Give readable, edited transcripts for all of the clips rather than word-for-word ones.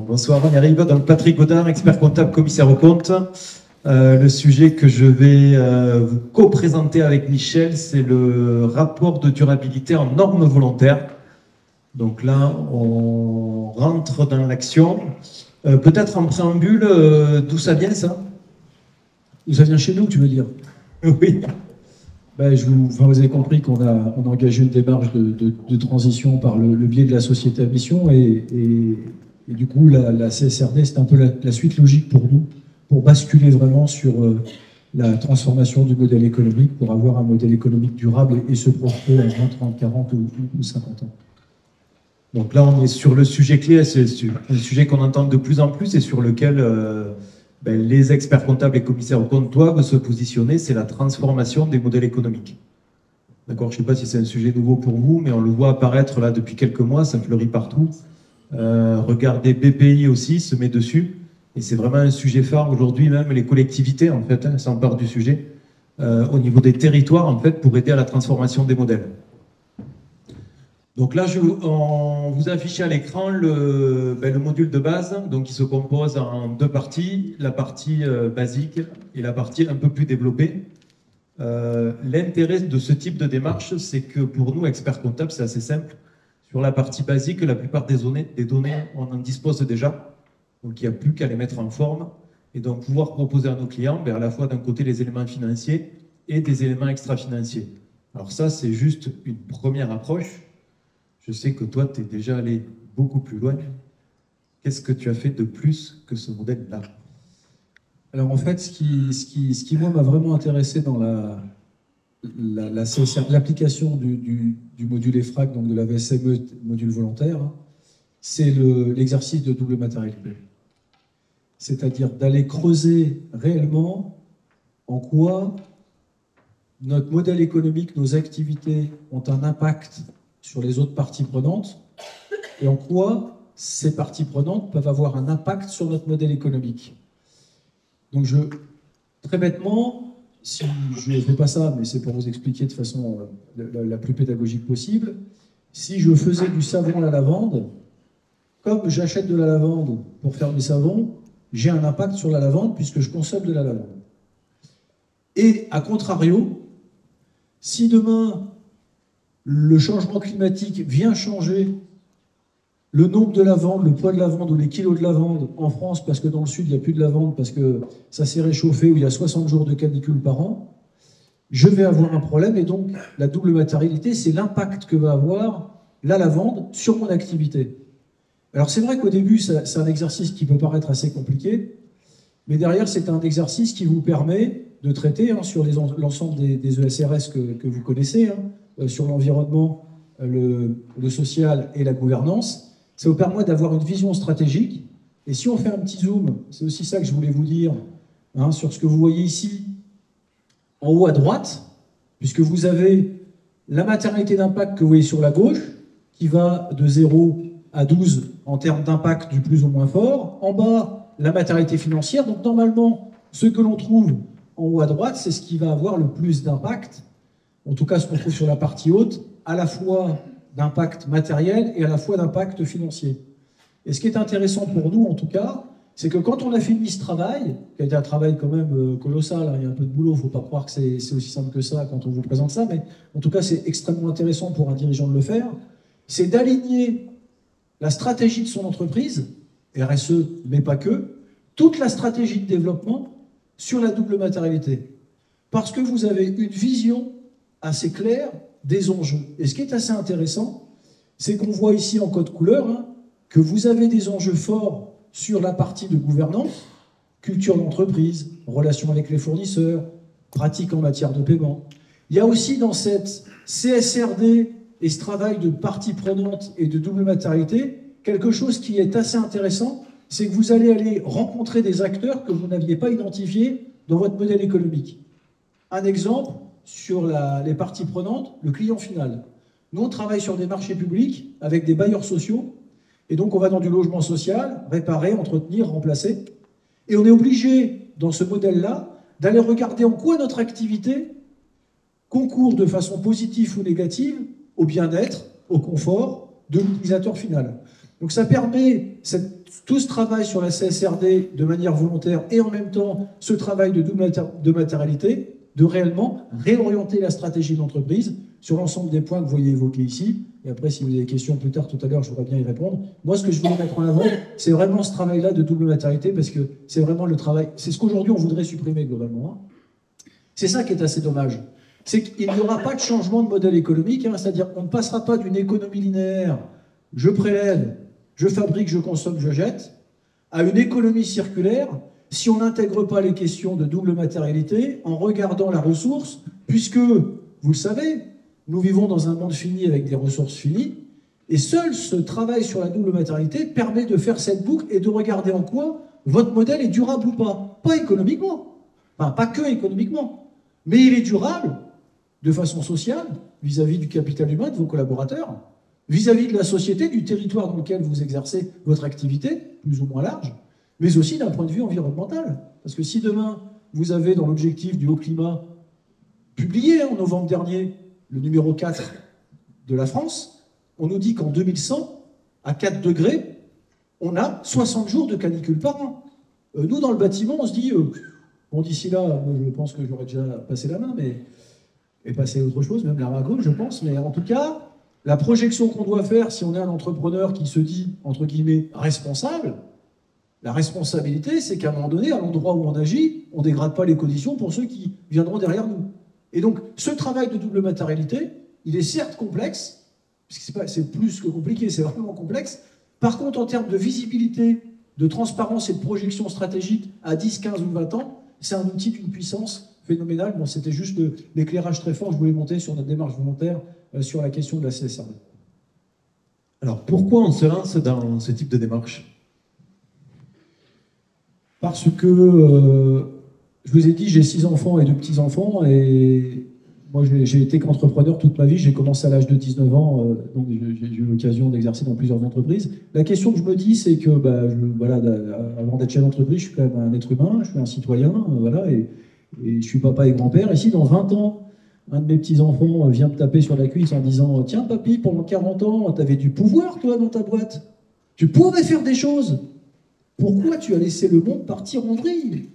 Bonsoir, on y arrive. Donc, Patrick Godin, expert comptable, commissaire aux comptes. Le sujet que je vais vous co-présenter avec Michel, c'est le rapport de durabilité en normes volontaires. Donc là, on rentre dans l'action. Peut-être en préambule, d'où ça vient ça? D'où ça vient chez nous, tu veux dire? Oui. Ben, vous avez compris qu'on a engagé une démarche de transition par le biais de la société à mission et du coup la CSRD c'est un peu la suite logique pour nous, pour basculer vraiment sur la transformation du modèle économique, pour avoir un modèle économique durable et se projeter à 20, 30, 40 ou 50 ans. Donc là on est sur le sujet clé, c'est un sujet qu'on entend de plus en plus et sur lequel les experts comptables et commissaires aux comptes doivent se positionner, c'est la transformation des modèles économiques. D'accord, je ne sais pas si c'est un sujet nouveau pour vous, mais on le voit apparaître là depuis quelques mois, ça fleurit partout. Regardez, BPI aussi se met dessus, et c'est vraiment un sujet phare aujourd'hui, même les collectivités en fait s'emparent du sujet, au niveau des territoires en fait, pour aider à la transformation des modèles. Donc là, on vous affiche à l'écran le module de base, donc qui se compose en deux parties, la partie basique et la partie un peu plus développée. L'intérêt de ce type de démarche, c'est que pour nous, experts comptables, c'est assez simple. Sur la partie basique, la plupart des données, on en dispose déjà, donc il n'y a plus qu'à les mettre en forme, et donc pouvoir proposer à nos clients à la fois d'un côté les éléments financiers et des éléments extra-financiers. Alors ça, c'est juste une première approche. Je sais que toi, tu es déjà allé beaucoup plus loin. Qu'est-ce que tu as fait de plus que ce modèle-là? Alors en fait, ce qui moi m'a vraiment intéressé dans l'application du module EFRAC, donc de la VSME, module volontaire, c'est l'exercice de double matérialité. C'est-à-dire d'aller creuser réellement en quoi notre modèle économique, nos activités ont un impact sur les autres parties prenantes et en quoi ces parties prenantes peuvent avoir un impact sur notre modèle économique. Donc très bêtement, si je ne fais pas ça, mais c'est pour vous expliquer de façon la plus pédagogique possible, si je faisais du savon à la lavande, comme j'achète de la lavande pour faire du savon, j'ai un impact sur la lavande puisque je consomme de la lavande. Et à contrario, si demain le changement climatique vient changer le nombre de lavandes, le poids de lavande ou les kilos de lavande en France, parce que dans le sud, il n'y a plus de lavande, parce que ça s'est réchauffé, où il y a 60 jours de canicule par an, je vais avoir un problème. Et donc, la double matérialité, c'est l'impact que va avoir la lavande sur mon activité. Alors, c'est vrai qu'au début, c'est un exercice qui peut paraître assez compliqué, mais derrière, c'est un exercice qui vous permet de traiter sur l'ensemble des ESRS que vous connaissez, sur l'environnement, le social et la gouvernance. Ça vous permet d'avoir une vision stratégique. Et si on fait un petit zoom, c'est aussi ça que je voulais vous dire, sur ce que vous voyez ici, en haut à droite, puisque vous avez la matérialité d'impact que vous voyez sur la gauche, qui va de 0 à 12 en termes d'impact du plus ou moins fort. En bas, la matérialité financière. Donc normalement, ce que l'on trouve en haut à droite, c'est ce qui va avoir le plus d'impact. En tout cas, ce qu'on trouve sur la partie haute, à la fois d'impact matériel et à la fois d'impact financier. Et ce qui est intéressant pour nous, en tout cas, c'est que quand on a fini ce travail, qui a été un travail quand même colossal, il y a un peu de boulot, il ne faut pas croire que c'est aussi simple que ça quand on vous présente ça, mais en tout cas, c'est extrêmement intéressant pour un dirigeant de le faire, c'est d'aligner la stratégie de son entreprise, RSE, mais pas que, toute la stratégie de développement sur la double matérialité. Parce que vous avez une vision assez claire des enjeux. Et ce qui est assez intéressant, c'est qu'on voit ici en code couleur que vous avez des enjeux forts sur la partie de gouvernance, culture d'entreprise, relations avec les fournisseurs, pratiques en matière de paiement. Il y a aussi dans cette CSRD et ce travail de partie prenante et de double matérialité, quelque chose qui est assez intéressant, c'est que vous allez aller rencontrer des acteurs que vous n'aviez pas identifiés dans votre modèle économique. Un exemple, sur les parties prenantes, le client final. Nous, on travaille sur des marchés publics avec des bailleurs sociaux, et donc on va dans du logement social, réparer, entretenir, remplacer. Et on est obligé, dans ce modèle-là, d'aller regarder en quoi notre activité concourt de façon positive ou négative au bien-être, au confort de l'utilisateur final. Donc ça permet tout ce travail sur la CSRD de manière volontaire et en même temps ce travail de matérialité, de réellement réorienter la stratégie d'entreprise sur l'ensemble des points que vous voyez évoqués ici. Et après, si vous avez des questions plus tard, tout à l'heure, je voudrais bien y répondre. Moi, ce que je voulais mettre en avant, c'est vraiment ce travail-là de double matérialité, parce que c'est vraiment le travail, c'est ce qu'aujourd'hui on voudrait supprimer globalement. C'est ça qui est assez dommage. C'est qu'il n'y aura pas de changement de modèle économique, c'est-à-dire qu'on ne passera pas d'une économie linéaire, je prélève, je fabrique, je consomme, je jette, à une économie circulaire si on n'intègre pas les questions de double matérialité en regardant la ressource, puisque, vous le savez, nous vivons dans un monde fini avec des ressources finies, et seul ce travail sur la double matérialité permet de faire cette boucle et de regarder en quoi votre modèle est durable ou pas. Pas économiquement, enfin pas que économiquement, mais il est durable de façon sociale, vis-à-vis du capital humain, de vos collaborateurs, vis-à-vis de la société, du territoire dans lequel vous exercez votre activité, plus ou moins large, mais aussi d'un point de vue environnemental. Parce que si demain, vous avez dans l'objectif du haut climat, publié en novembre dernier, le numéro 4 de la France, on nous dit qu'en 2100, à 4 degrés, on a 60 jours de canicule par an. Nous, dans le bâtiment, on se dit, bon, d'ici là, moi, je pense que j'aurais déjà passé la main, et passé autre chose, même la main gauche, je pense, mais en tout cas, la projection qu'on doit faire, si on est un entrepreneur qui se dit, entre guillemets, responsable, la responsabilité, c'est qu'à un moment donné, à l'endroit où on agit, on ne dégrade pas les conditions pour ceux qui viendront derrière nous. Et donc, ce travail de double matérialité, il est certes complexe, puisque c'est plus que compliqué, c'est vraiment complexe. Par contre, en termes de visibilité, de transparence et de projection stratégique à 10, 15 ou 20 ans, c'est un outil d'une puissance phénoménale. Bon, c'était juste l'éclairage très fort que je voulais monter sur notre démarche volontaire sur la question de la CSRD. Alors, pourquoi on se lance dans ce type de démarche? Parce que, je vous ai dit, j'ai 6 enfants et 2 petits-enfants, et moi j'ai été qu'entrepreneur toute ma vie, j'ai commencé à l'âge de 19 ans, donc j'ai eu l'occasion d'exercer dans plusieurs entreprises. La question que je me dis, c'est que, voilà, avant d'être chef d'entreprise, je suis quand même un être humain, je suis un citoyen, voilà, et je suis papa et grand-père. Et si dans 20 ans, un de mes petits-enfants vient me taper sur la cuisse en disant « Tiens papy, pendant 40 ans, tu avais du pouvoir toi dans ta boîte, tu pouvais faire des choses. Pourquoi tu as laissé le monde partir en vrille?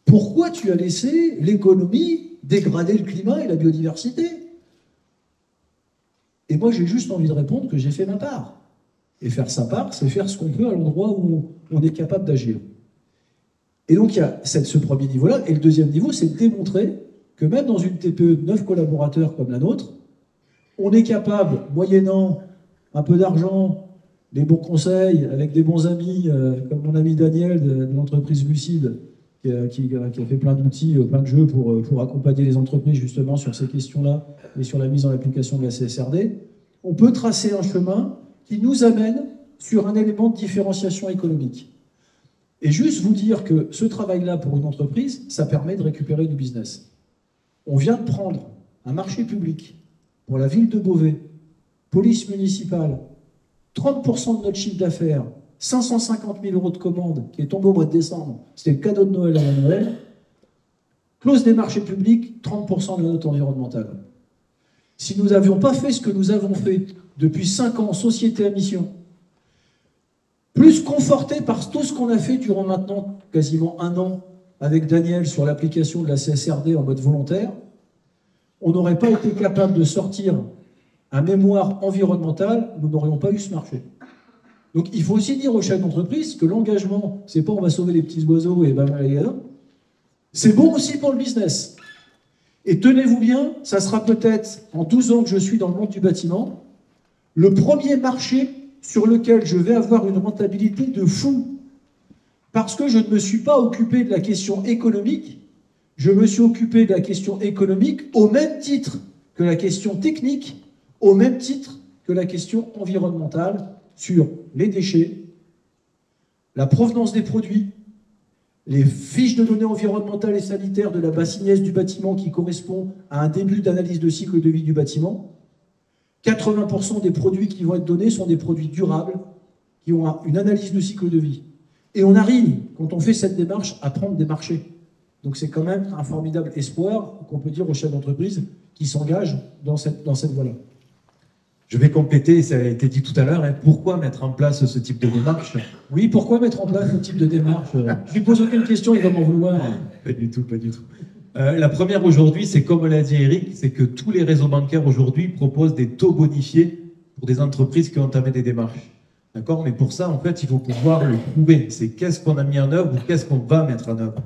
Pourquoi tu as laissé l'économie dégrader le climat et la biodiversité ?» Et moi, j'ai juste envie de répondre que j'ai fait ma part. Et faire sa part, c'est faire ce qu'on peut à l'endroit où on est capable d'agir. Et donc, il y a ce premier niveau-là. Et le deuxième niveau, c'est de démontrer que même dans une TPE de 9 collaborateurs comme la nôtre, on est capable, moyennant un peu d'argent, des bons conseils, avec des bons amis, comme mon ami Daniel de l'entreprise Lucide, qui a fait plein d'outils, plein de jeux pour accompagner les entreprises justement sur ces questions-là et sur la mise en application de la CSRD, on peut tracer un chemin qui nous amène sur un élément de différenciation économique. Et juste vous dire que ce travail-là pour une entreprise, ça permet de récupérer du business. On vient de prendre un marché public pour la ville de Beauvais, police municipale, 30% de notre chiffre d'affaires, 550 000 € de commande qui est tombé au mois de décembre, c'était le cadeau de Noël à Noël. Clause des marchés publics, 30% de la note environnementale. Si nous n'avions pas fait ce que nous avons fait depuis 5 ans, société à mission, plus conforté par tout ce qu'on a fait durant maintenant quasiment 1 an avec Daniel sur l'application de la CSRD en mode volontaire, on n'aurait pas été capable de sortir un mémoire environnemental, nous n'aurions pas eu ce marché. Donc il faut aussi dire aux chefs d'entreprise que l'engagement, c'est pas on va sauver les petits oiseaux et ben les gars, c'est bon aussi pour le business. Et tenez-vous bien, ça sera peut-être en 12 ans que je suis dans le monde du bâtiment, le premier marché sur lequel je vais avoir une rentabilité de fou. Parce que je ne me suis pas occupé de la question économique, je me suis occupé de la question économique au même titre que la question technique, au même titre que la question environnementale sur les déchets, la provenance des produits, les fiches de données environnementales et sanitaires de la bassinière du bâtiment qui correspond à un début d'analyse de cycle de vie du bâtiment. 80% des produits qui vont être donnés sont des produits durables qui ont une analyse de cycle de vie. Et on arrive, quand on fait cette démarche, à prendre des marchés. Donc c'est quand même un formidable espoir qu'on peut dire aux chefs d'entreprise qui s'engagent dans cette voie-là. Je vais compléter, ça a été dit tout à l'heure, hein, pourquoi mettre en place ce type de démarche? Oui, pourquoi mettre en place ce type de démarche? Je lui pose aucune question, il va m'en vouloir. Pas du tout, pas du tout. La première aujourd'hui, c'est comme l'a dit Eric, c'est que tous les réseaux bancaires aujourd'hui proposent des taux bonifiés pour des entreprises qui ont entamé des démarches. D'accord? Mais pour ça, en fait, il faut pouvoir le prouver. C'est qu'est-ce qu'on a mis en œuvre ou qu'est-ce qu'on va mettre en œuvre.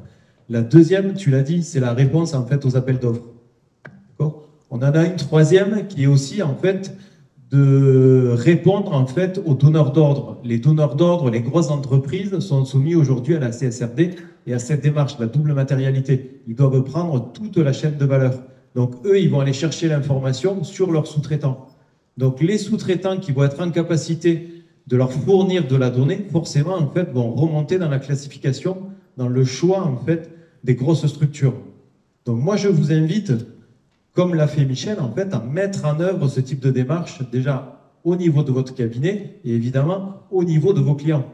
La deuxième, tu l'as dit, c'est la réponse en fait aux appels d'offres. D'accord? On en a une troisième qui est aussi en fait de répondre en fait aux donneurs d'ordre. Les donneurs d'ordre, les grosses entreprises sont soumis aujourd'hui à la CSRD et à cette démarche, la double matérialité. Ils doivent prendre toute la chaîne de valeur. Donc eux, ils vont aller chercher l'information sur leurs sous-traitants. Donc les sous-traitants qui vont être en capacité de leur fournir de la donnée, forcément en fait vont remonter dans la classification, dans le choix en fait des grosses structures. Donc moi je vous invite, comme l'a fait Michel, en fait, à mettre en œuvre ce type de démarche déjà au niveau de votre cabinet et évidemment au niveau de vos clients.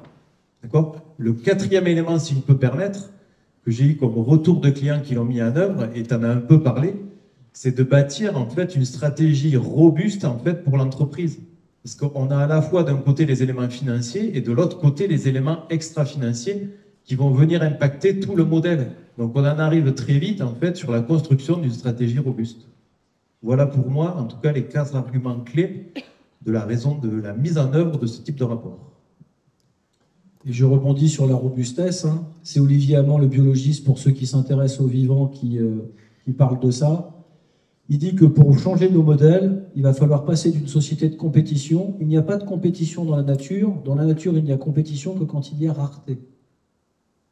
D'accord? Le quatrième élément, si je peux permettre, que j'ai eu comme retour de clients qui l'ont mis en œuvre, et tu en as un peu parlé, c'est de bâtir en fait une stratégie robuste en fait pour l'entreprise. Parce qu'on a à la fois d'un côté les éléments financiers et de l'autre côté les éléments extra-financiers qui vont venir impacter tout le modèle. Donc on en arrive très vite en fait sur la construction d'une stratégie robuste. Voilà pour moi, en tout cas, les 4 arguments clés de la raison de la mise en œuvre de ce type de rapport. Et je rebondis sur la robustesse. Hein. C'est Olivier Amand, le biologiste, pour ceux qui s'intéressent au vivant, qui parle de ça. Il dit que pour changer nos modèles, il va falloir passer d'une société de compétition. Il n'y a pas de compétition dans la nature. Dans la nature, il n'y a compétition que quand il y a rareté.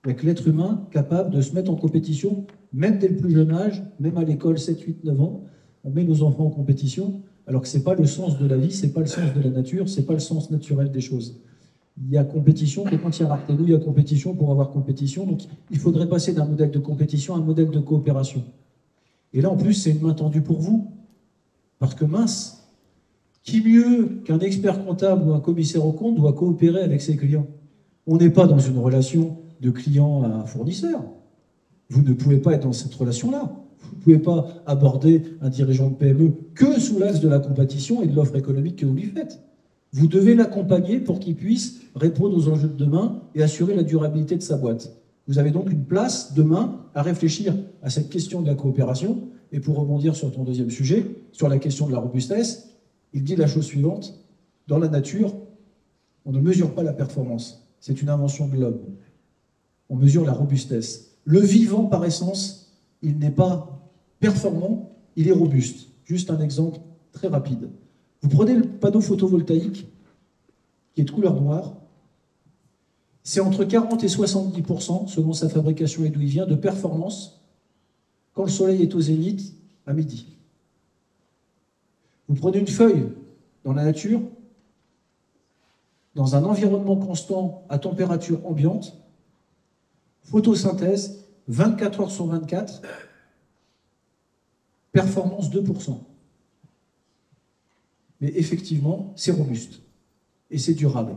Avec l'être humain capable de se mettre en compétition, même dès le plus jeune âge, même à l'école, 7, 8, 9 ans, on met nos enfants en compétition, alors que ce n'est pas le sens de la vie, ce n'est pas le sens de la nature, ce n'est pas le sens naturel des choses. Il y a compétition que quand il y a rareté. Nous, il y a compétition pour avoir compétition. Donc, il faudrait passer d'un modèle de compétition à un modèle de coopération. Et là, en plus, c'est une main tendue pour vous. Parce que mince, qui mieux qu'un expert comptable ou un commissaire aux comptes doit coopérer avec ses clients? On n'est pas dans une relation de client à fournisseur. Vous ne pouvez pas être dans cette relation-là. Vous ne pouvez pas aborder un dirigeant de PME que sous l'axe de la compétition et de l'offre économique que vous lui faites. Vous devez l'accompagner pour qu'il puisse répondre aux enjeux de demain et assurer la durabilité de sa boîte. Vous avez donc une place demain à réfléchir à cette question de la coopération. Et pour rebondir sur ton deuxième sujet, sur la question de la robustesse, il dit la chose suivante: dans la nature, on ne mesure pas la performance. C'est une invention de l'homme. On mesure la robustesse. Le vivant, par essence, il n'est pas performant, il est robuste. Juste un exemple très rapide. Vous prenez le panneau photovoltaïque, qui est de couleur noire, c'est entre 40 et 70%, selon sa fabrication et d'où il vient, de performance quand le soleil est au zénith à midi. Vous prenez une feuille dans la nature, dans un environnement constant à température ambiante, photosynthèse, 24 heures sur 24, performance 2%. Mais effectivement, c'est robuste et c'est durable.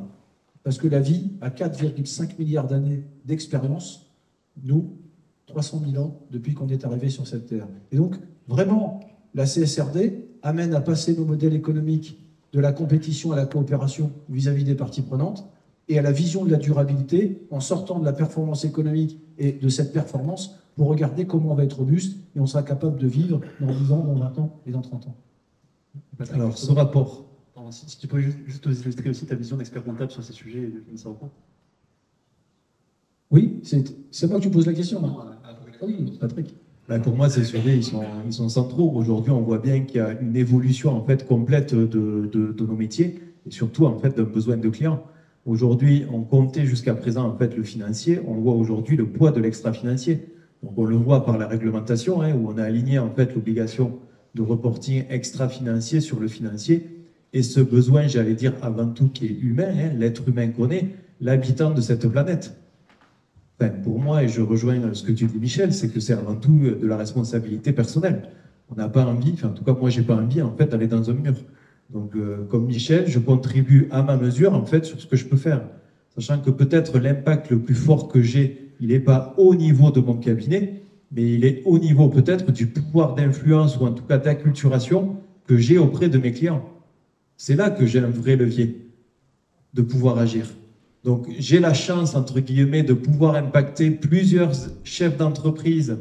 Parce que la vie a 4,5 milliards d'années d'expérience, nous, 300 000 ans depuis qu'on est arrivé sur cette Terre. Et donc, vraiment, la CSRD amène à passer nos modèles économiques de la compétition à la coopération vis-à-vis des parties prenantes et à la vision de la durabilité en sortant de la performance économique et de cette performance pour regarder comment on va être robuste et on sera capable de vivre dans 10 ans, dans 20 ans et dans 30 ans. Alors, ce rapport. Si tu pourrais juste illustrer aussi ta vision d'expert comptable sur ces sujets et de commissaire aux comptes. Oui, c'est moi que tu poses la question. Oui, Patrick. Ben pour moi, ces sujets, ils sont centraux. Aujourd'hui, on voit bien qu'il y a une évolution en fait complète de nos métiers et surtout en fait d'un besoin de clients. Aujourd'hui, on comptait jusqu'à présent en fait le financier. On voit aujourd'hui le poids de l'extra-financier. Donc, on le voit par la réglementation, hein, où on a aligné en fait l'obligation de reporting extra-financier sur le financier. Et ce besoin, j'allais dire avant tout, qui est humain, hein, l'être humain connaît, l'habitant de cette planète. Enfin, pour moi, et je rejoins ce que tu dis, Michel, c'est que c'est avant tout de la responsabilité personnelle. On n'a pas envie, enfin, en tout cas, moi, j'ai pas envie, en fait, d'aller dans un mur. Donc, comme Michel, je contribue à ma mesure, en fait, sur ce que je peux faire. Sachant que peut-être l'impact le plus fort que j'ai, il n'est pas au niveau de mon cabinet, mais il est au niveau peut-être du pouvoir d'influence ou en tout cas d'acculturation que j'ai auprès de mes clients. C'est là que j'ai un vrai levier de pouvoir agir. Donc j'ai la chance, entre guillemets, de pouvoir impacter plusieurs chefs d'entreprise,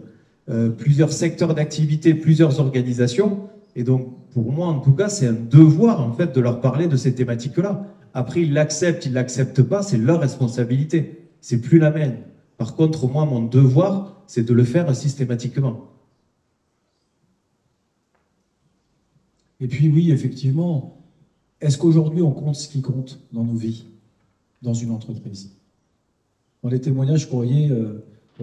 plusieurs secteurs d'activité, plusieurs organisations. Et donc, pour moi, en tout cas, c'est un devoir, en fait, de leur parler de ces thématiques-là. Après, ils l'acceptent pas, c'est leur responsabilité. C'est plus la mienne. Par contre, moi, mon devoir, c'est de le faire systématiquement. Et puis oui, effectivement, est-ce qu'aujourd'hui on compte ce qui compte dans nos vies, dans une entreprise? Dans les témoignages qu'on voyait,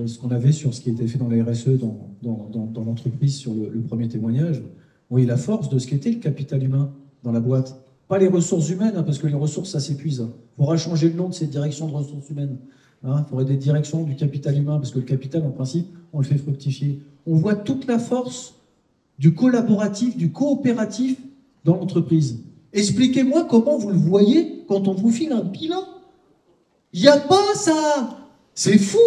ce qu'on avait sur ce qui était fait dans la RSE, dans l'entreprise, sur le premier témoignage, on voyait la force de ce qu'était le capital humain dans la boîte. Pas les ressources humaines, hein, parce que les ressources, ça s'épuise. Il faudra changer le nom de ces directions de ressources humaines. Il faudrait des directions du capital humain, parce que le capital, en principe, on le fait fructifier. On voit toute la force du collaboratif, du coopératif dans l'entreprise. Expliquez-moi comment vous le voyez quand on vous file un bilan. Il n'y a pas ça. C'est fou.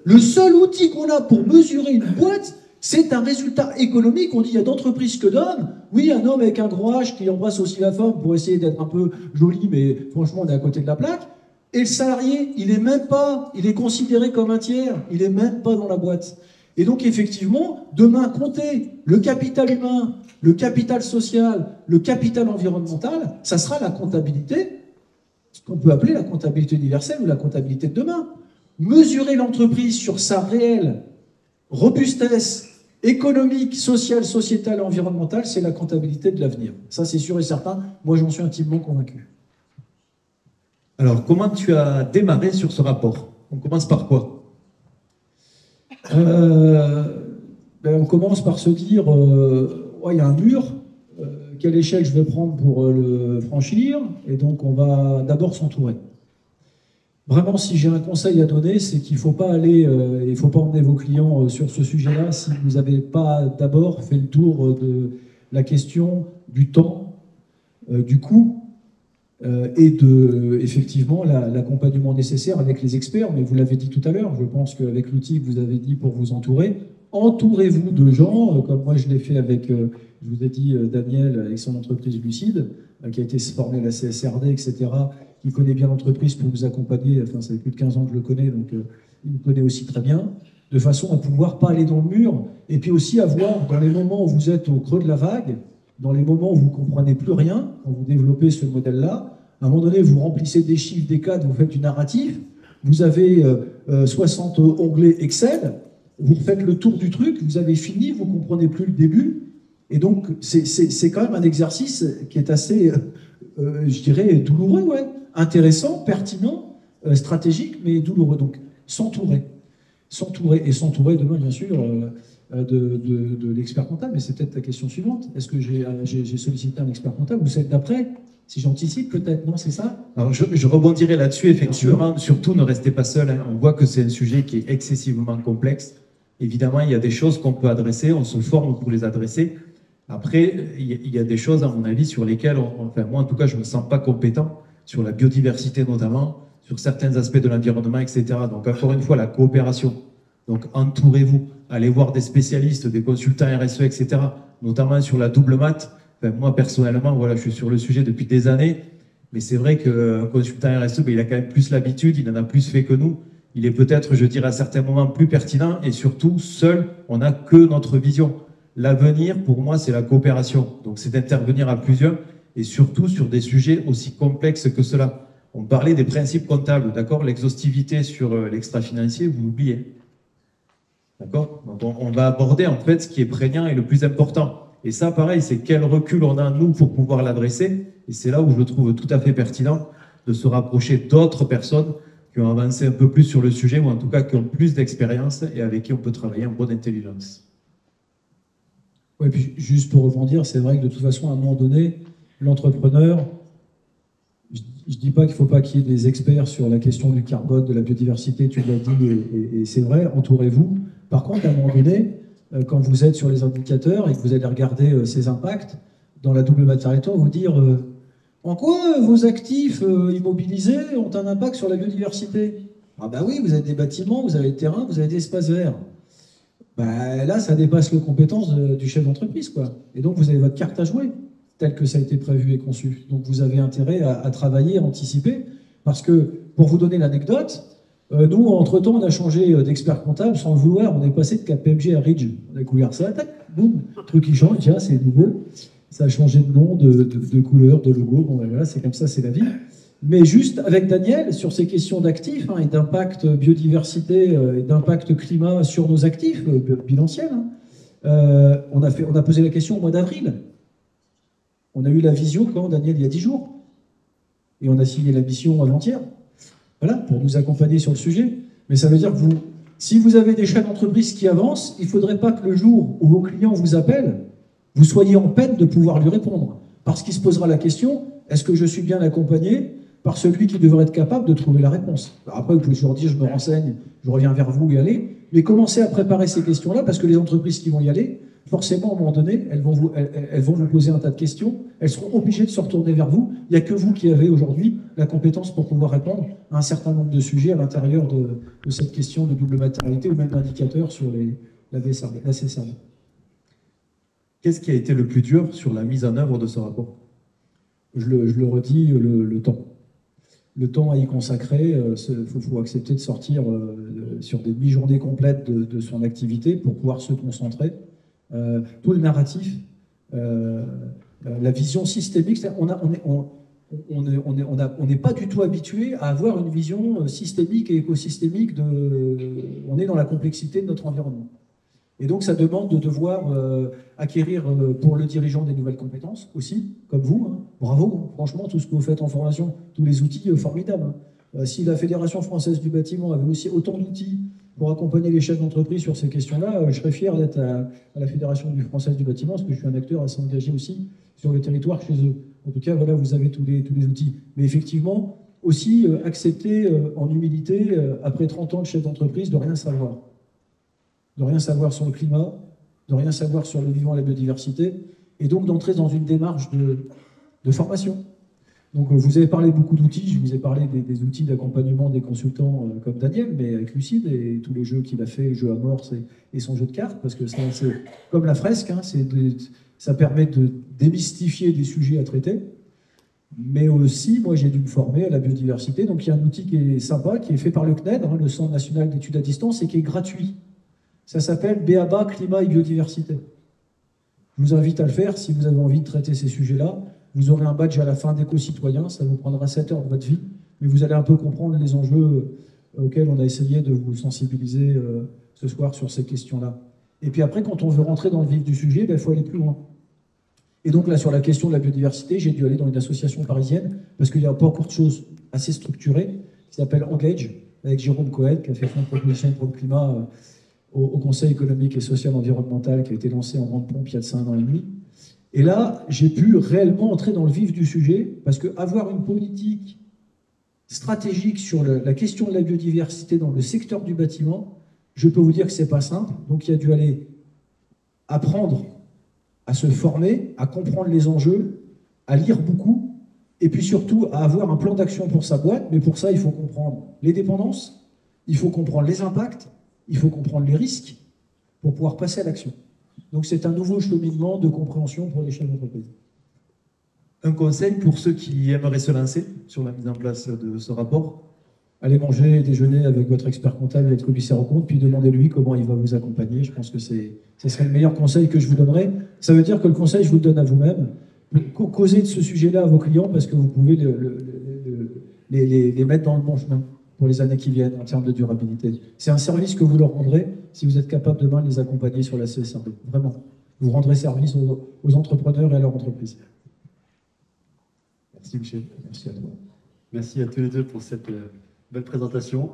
Le seul outil qu'on a pour mesurer une boîte, c'est un résultat économique. On dit il y a d'entreprises que d'hommes. Oui, un homme avec un gros H qui embrasse aussi la forme pour essayer d'être un peu joli, mais franchement, on est à côté de la plaque. Et le salarié, il est considéré comme un tiers. Il n'est même pas dans la boîte. Et donc, effectivement, demain, compter le capital humain, le capital social, le capital environnemental, ça sera la comptabilité, ce qu'on peut appeler la comptabilité universelle ou la comptabilité de demain. Mesurer l'entreprise sur sa réelle robustesse économique, sociale, sociétale et environnementale, c'est la comptabilité de l'avenir. Ça, c'est sûr et certain. Moi, j'en suis intimement convaincu. Alors, comment tu as démarré sur ce rapport? On commence par quoi? On commence par se dire, il y a un mur, quelle échelle je vais prendre pour le franchir? Et donc, on va d'abord s'entourer. Vraiment, si j'ai un conseil à donner, c'est qu'il ne faut pas il faut pas emmener vos clients sur ce sujet-là si vous n'avez pas d'abord fait le tour de la question du temps, du coût et de, effectivement, l'accompagnement nécessaire avec les experts. Mais vous l'avez dit tout à l'heure, je pense qu'avec l'outil que vous avez dit pour vous entourer, entourez-vous de gens, comme moi je l'ai fait avec, je vous ai dit, Daniel, avec son entreprise Lucide, qui a été formé à la CSRD, etc., qui connaît bien l'entreprise pour vous accompagner. Enfin, ça fait plus de 15 ans que je le connais, donc il me connaît aussi très bien, de façon à pouvoir pas aller dans le mur, et puis aussi avoir, dans les moments où vous êtes au creux de la vague, dans les moments où vous ne comprenez plus rien, quand vous développez ce modèle-là, à un moment donné, vous remplissez des chiffres, des cadres, vous faites du narratif, vous avez 60 onglets Excel, vous faites le tour du truc, vous avez fini, vous ne comprenez plus le début, et donc c'est quand même un exercice qui est assez, je dirais, douloureux, ouais. Intéressant, pertinent, stratégique, mais douloureux. Donc, s'entourer, demain, bien sûr, de l'expert comptable. Mais c'est peut-être la question suivante. Est-ce que j'ai sollicité un expert comptable ou celle d'après? Si j'anticipe, peut-être, non, c'est ça? Alors, je rebondirai là-dessus, effectivement. Surtout, ne restez pas seul. Hein. On voit que c'est un sujet qui est excessivement complexe. Évidemment, il y a des choses qu'on peut adresser, on se forme pour les adresser. Après, il y a des choses, à mon avis, sur lesquelles, enfin, moi, en tout cas, je ne me sens pas compétent, sur la biodiversité notamment, sur certains aspects de l'environnement, etc. Donc, encore une fois, la coopération. Donc, entourez-vous, allez voir des spécialistes, des consultants RSE, etc., notamment sur la double mat. Enfin, moi, personnellement, voilà, je suis sur le sujet depuis des années, mais c'est vrai qu'un consultant RSE, il a quand même plus l'habitude, il en a plus fait que nous. Il est peut-être, je dirais, à certains moments plus pertinent, et surtout, seul, on n'a que notre vision. L'avenir, pour moi, c'est la coopération. Donc, c'est d'intervenir à plusieurs, et surtout sur des sujets aussi complexes que cela. On parlait des principes comptables, d'accord? L'exhaustivité sur l'extra-financier, vous l'oubliez. D'accord? Donc on va aborder en fait ce qui est prégnant et le plus important. Et ça, pareil, c'est quel recul on a, nous, pour pouvoir l'adresser. Et c'est là où je le trouve tout à fait pertinent de se rapprocher d'autres personnes qui ont avancé un peu plus sur le sujet, ou en tout cas qui ont plus d'expérience et avec qui on peut travailler en bonne intelligence. Oui, puis juste pour rebondir, c'est vrai que de toute façon, à un moment donné, l'entrepreneur, je ne dis pas qu'il ne faut pas qu'il y ait des experts sur la question du carbone, de la biodiversité, tu l'as dit, et c'est vrai, entourez-vous. Par contre, à un moment donné, quand vous êtes sur les indicateurs et que vous allez regarder ces impacts, dans la double matérialité, vous dire en quoi vos actifs immobilisés ont un impact sur la biodiversité? Ah bah oui, vous avez des bâtiments, vous avez des terrains, vous avez des espaces verts. Bah là, ça dépasse les compétences du chef d'entreprise, quoi. Et donc, vous avez votre carte à jouer. tel que ça a été prévu et conçu. Donc vous avez intérêt à travailler, à anticiper, parce que, pour vous donner l'anecdote, nous, entre-temps, on a changé d'expert comptable sans le vouloir, on est passé de KPMG à Ridge. On a couvert ça, tac, boum, truc qui change, tiens, c'est nouveau. Ça a changé de nom, de couleur, de logo, bon ben voilà, c'est comme ça, c'est la vie. Mais juste avec Daniel, sur ces questions d'actifs et d'impact biodiversité et d'impact climat sur nos actifs bilanciels, on a posé la question au mois d'avril. On a eu la visio quand, Daniel, il y a 10 jours. Et on a signé la mission avant-hier. Voilà, pour nous accompagner sur le sujet. Mais ça veut dire que si vous avez des chefs d'entreprise qui avancent, il ne faudrait pas que le jour où vos clients vous appellent, vous soyez en peine de pouvoir lui répondre. Parce qu'il se posera la question, est-ce que je suis bien accompagné par celui qui devrait être capable de trouver la réponse? Alors après, vous pouvez toujours dire, je me renseigne, je reviens vers vous et allez. Mais commencez à préparer ces questions-là, parce que les entreprises qui vont y aller, forcément, à un moment donné, elles vont vous poser un tas de questions, elles seront obligées de se retourner vers vous. Il n'y a que vous qui avez aujourd'hui la compétence pour pouvoir répondre à un certain nombre de sujets à l'intérieur de cette question de double matérialité ou même d'indicateurs sur la CSRD. Qu'est-ce qui a été le plus dur sur la mise en œuvre de ce rapport? Je le redis, le temps. Le temps à y consacrer, il faut accepter de sortir sur des demi-journées complètes de son activité pour pouvoir se concentrer. Tout le narratif, la vision systémique, on n'est pas du tout habitué à avoir une vision systémique et écosystémique on est dans la complexité de notre environnement. Et donc ça demande de devoir acquérir pour le dirigeant des nouvelles compétences aussi, comme vous. Hein. Bravo, franchement, tout ce que vous faites en formation, tous les outils formidables. Si la Fédération française du bâtiment avait aussi autant d'outils pour accompagner les chefs d'entreprise sur ces questions-là, je serais fier d'être à la Fédération française du bâtiment, parce que je suis un acteur assez engagé aussi sur le territoire chez eux. En tout cas, voilà, vous avez tous les outils. Mais effectivement, aussi accepter en humilité, après 30 ans de chef d'entreprise, de rien savoir. De rien savoir sur le climat, de rien savoir sur le vivant et la biodiversité, et donc d'entrer dans une démarche de formation. Donc vous avez parlé beaucoup d'outils, je vous ai parlé des outils d'accompagnement des consultants comme Daniel, mais avec Lucide et tous les jeux qu'il a fait, jeux amorces et son jeu de cartes, parce que c'est comme la fresque, hein, ça permet de démystifier des sujets à traiter, mais aussi, moi j'ai dû me former à la biodiversité, donc il y a un outil qui est sympa, qui est fait par le CNED, hein, le Centre national d'études à distance, et qui est gratuit. Ça s'appelle BABA, climat et biodiversité. Je vous invite à le faire si vous avez envie de traiter ces sujets-là. Vous aurez un badge à la fin d'éco-citoyen, ça vous prendra 7 heures de votre vie, mais vous allez un peu comprendre les enjeux auxquels on a essayé de vous sensibiliser ce soir sur ces questions-là. Et puis après, quand on veut rentrer dans le vif du sujet, il faut aller plus loin. Et donc là, sur la question de la biodiversité, j'ai dû aller dans une association parisienne, parce qu'il n'y a pas encore de choses assez structurées, qui s'appelle Engage, avec Jérôme Cohen, qui a fait plein de propositions pour le climat au Conseil économique et social environnemental, qui a été lancé en grande pompe il y a de 5 ans et demi. Et là, j'ai pu réellement entrer dans le vif du sujet, parce qu'avoir une politique stratégique sur la question de la biodiversité dans le secteur du bâtiment, je peux vous dire que ce n'est pas simple. Donc il a dû aller apprendre à se former, à comprendre les enjeux, à lire beaucoup, et puis surtout à avoir un plan d'action pour sa boîte. Mais pour ça, il faut comprendre les dépendances, il faut comprendre les impacts, il faut comprendre les risques pour pouvoir passer à l'action. Donc c'est un nouveau cheminement de compréhension pour les chefs d'entreprise. Un conseil pour ceux qui aimeraient se lancer sur la mise en place de ce rapport? Allez manger et déjeuner avec votre expert comptable et votre commissaire aux comptes, puis demandez-lui comment il va vous accompagner. Je pense que ce serait le meilleur conseil que je vous donnerais. Ça veut dire que le conseil, je vous le donne à vous-même. Causez de ce sujet-là à vos clients, parce que vous pouvez les mettre dans le bon chemin pour les années qui viennent en termes de durabilité. C'est un service que vous leur rendrez si vous êtes capable demain de les accompagner sur la CSRD. Vraiment. Vous rendrez service aux entrepreneurs et à leur entreprise. Merci Michel. Merci à toi. Merci à tous les deux pour cette belle présentation.